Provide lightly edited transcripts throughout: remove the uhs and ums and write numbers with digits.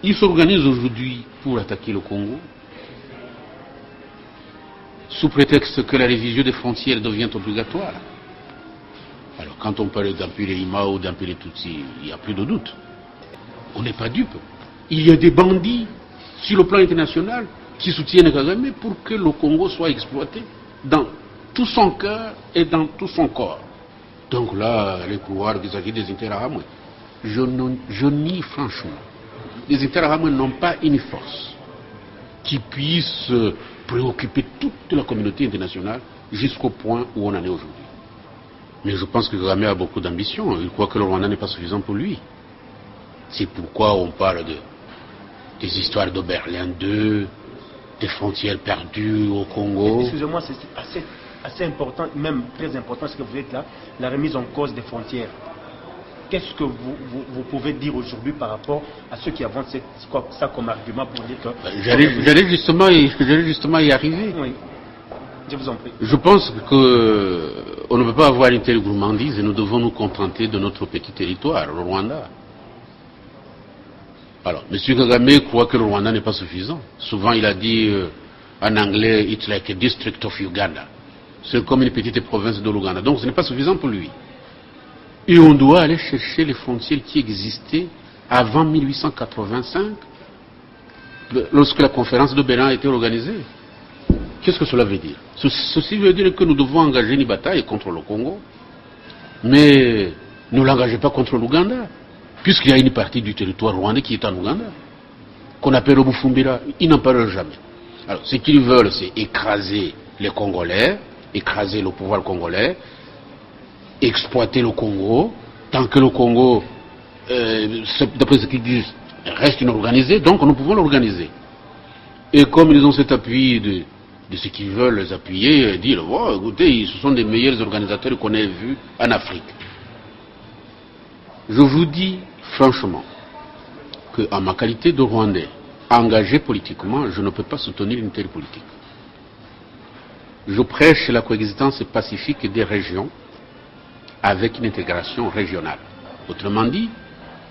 Ils s'organisent aujourd'hui pour attaquer le Congo, sous prétexte que la révision des frontières devient obligatoire. Alors quand on parle d'empiler Lima ou d'empiler Tutsi, il n'y a plus de doute. On n'est pas dupe. Il y a des bandits sur le plan international qui soutiennent Kagame pour que le Congo soit exploité dans tout son cœur et dans tout son corps. Donc là, les couloirs qu'il s'agit des Interahamwe, je nie franchement. Les Interahamwe n'ont pas une force qui puisse préoccuper toute la communauté internationale jusqu'au point où on en est aujourd'hui. Mais je pense que Kagame a beaucoup d'ambition. Il croit que le Rwanda n'est pas suffisant pour lui. C'est pourquoi on parle des histoires de Berlin II, des frontières perdues au Congo. Excusez-moi, c'est assez important, même très important ce que vous dites là, la remise en cause des frontières. Qu'est-ce que vous pouvez dire aujourd'hui par rapport à ceux qui avancent ça comme argument pour dire que... J'allais justement y arriver. Oui, je vous en prie. Je pense qu'on ne peut pas avoir une telle gourmandise et nous devons nous contenter de notre petit territoire, le Rwanda. Alors, M. Kagame croit que le Rwanda n'est pas suffisant. Souvent, il a dit en anglais, it's like a district of Uganda. C'est comme une petite province de l'Ouganda. Donc, ce n'est pas suffisant pour lui. Et on doit aller chercher les frontières qui existaient avant 1885, lorsque la conférence de Berlin a été organisée. Qu'est-ce que cela veut dire? Ceci veut dire que nous devons engager une bataille contre le Congo, mais ne l'engagez pas contre l'Ouganda, puisqu'il y a une partie du territoire rwandais qui est en Ouganda, qu'on appelle le Bufumbira. Ils n'en parlent jamais. Alors, ce qu'ils veulent, c'est écraser les Congolais, écraser le pouvoir congolais, exploiter le Congo, tant que le Congo, d'après ce qu'ils disent, reste inorganisé, donc nous pouvons l'organiser. Et comme ils ont cet appui de ce qu'ils veulent les appuyer, dire, oh, écoutez, ce sont des meilleurs organisateurs qu'on ait vus en Afrique. Je vous dis franchement qu'en ma qualité de Rwandais, engagé politiquement, je ne peux pas soutenir une telle politique. Je prêche la coexistence pacifique des régions avec une intégration régionale. Autrement dit,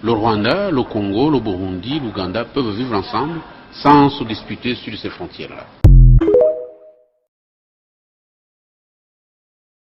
le Rwanda, le Congo, le Burundi, l'Ouganda peuvent vivre ensemble sans se disputer sur ces frontières-là.